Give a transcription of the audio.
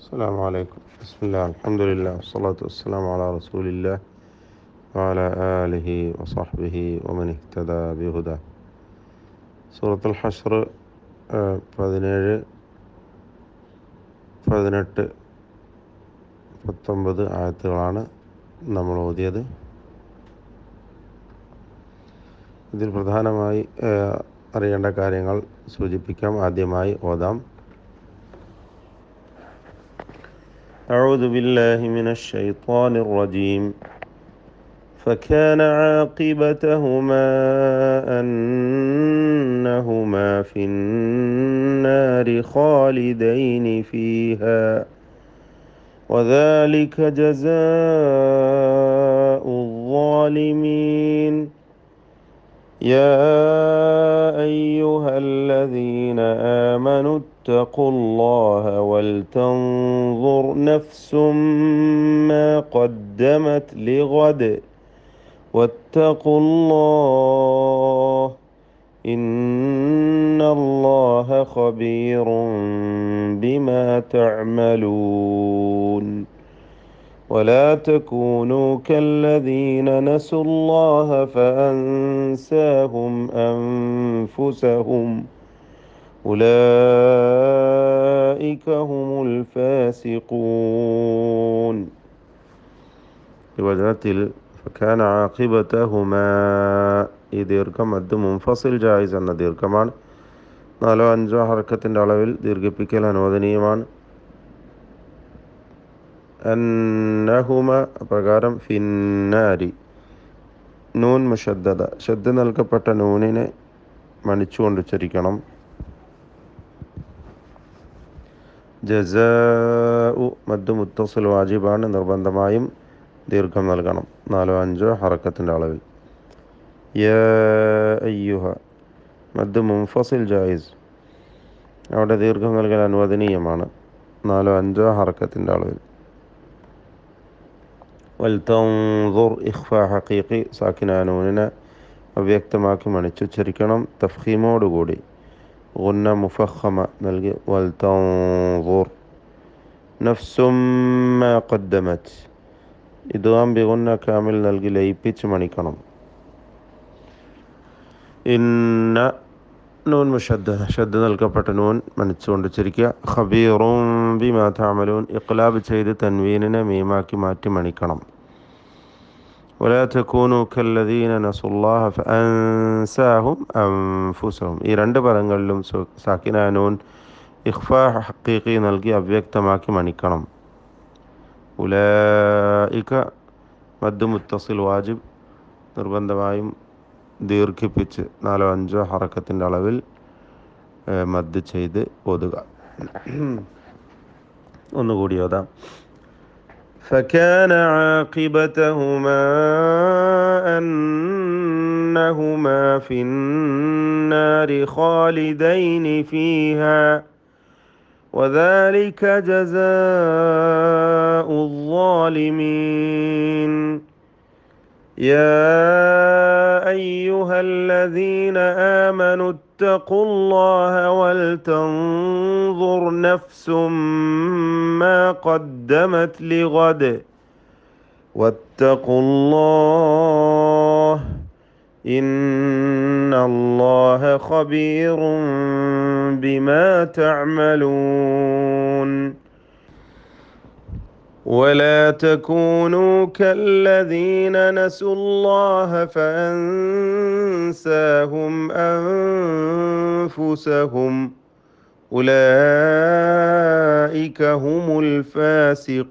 السلام عليكم. بسم الله، الحمد لله، والصلاة والسلام على رسول الله وعلى آله وصحبه ومن اهتدى بهداه. സൂറത്തുൽ ഹശ്ർ 17, 18, 19 ആയത്തുകളാണ് നമ്മൾ ഓതിയത്. ഇതിൽ പ്രധാനമായി അറിയേണ്ട കാര്യങ്ങൾ സൂചിപ്പിക്കാം. ആദ്യമായി ഓതാം. أعوذ بالله من الشيطان الرجيم. فكان عاقبتهما أنهما في النار خالدين فيها وذلك جزاء الظالمين. يا أيها الذين آمنوا اتقوا الله ولتنظر نفس ما قدمت لغد واتقوا الله إن الله خبير بما تعملون. ولا تكونوا كالذين نسوا الله فأنساهم أنفسهم أولئك هم الفاسقون. ഈ വചനത്തിൽ ഫകാന ആഖിബതഹുമാ, ഈ ദീർഘം മദ് മുൻഫസിൽ ജായിസ് എന്ന ദീർഘമാണ്. 4-5 ഹർക്കത്തിൻ്റെ അളവിൽ ദീർഘിപ്പിക്കൽ അനുവദനീയമാണ്. അന്നഹുമ പ്രകാരം ഫിന്നാരി, നൂൻ മുഷദ്ദദ, ശബ്ദ നൽകപ്പെട്ട നൂനിനെ മണിച്ചുകൊണ്ട് ഉച്ചരിക്കണം. ജസാഉ മദ് മുത്തസിൽ വാജിബാണ്, നിർബന്ധമായും ദീർഘം നൽകണം 4-5 ഹറക്കത്തിൻ്റെ അളവിൽ. യാ അയ്യുഹ മദ് മുൻഫസിൽ ജായിസ്, അവിടെ ദീർഘം നൽകൽ അനുവദനീയമാണ് 4-5 ഹറക്കത്തിൻ്റെ അളവിൽ. വൽതൻദുർ ഇഖ്ഫ ഹഖീഖി, സാക്കിന നൂനിനെ അവ്യക്തമാക്കി മണിച്ചുച്ചരിക്കണം തഫ്ഖീമോടുകൂടി. ഗുന്ന മുഫഖമ നൽകി വൽതൻദുർ. നഫ്സും മാ ഖദ്ദമത്, ഇദ്ഗാം ബിഗുന്ന കാമിൽ നൽകി ലയിപ്പിച്ച് മണിക്കണം. ഇന്ന നൂൻ മുഷദ്ദദ, ശബ്ദ നൽകപ്പെട്ട നൂൻ മണിച്ചുകൊണ്ട് ഉച്ചരിക്കുക. ഖബീറും ബിമാ തഅമലൂൻ, ഇഖ്ലാബ് ചെയ്ത് തൻവീനിനെ മീമാക്കി മാറ്റി മണിക്കണം. വലാ തകൂനു കല്ലദീന നസുല്ലാഹ ഫഅൻസാഹും അൻഫുസഹും, ഈ രണ്ട് പദങ്ങളിലും സാക്കിന നൂൻ ഇഖ്ഫാ ഹഖീഖി നൽകി അവ്യക്തമാക്കി മണിക്കണം. ഉലൈക മദ് മുത്തസിൽ വാജിബ്, നിർബന്ധമായും ദീർഘിപ്പിച്ച് 4-5 ഹറക്കത്തിൻ്റെ അളവിൽ മദ് ചെയ്ത് ഓതുക. ഒന്നുകൂടി ഓതാം. فكان عاقبتهما أنهما في النار خالدين فيها وذلك جزاء الظالمين. يا أيها الذين آمنوا اتقوا الله ولتنظر نفس ما قدمت لغد واتقوا الله إن الله خبير بما تعملون. ولا تكونوا كالذين نسوا الله فأنساهم أنفسهم أولئك هم الفاسقون.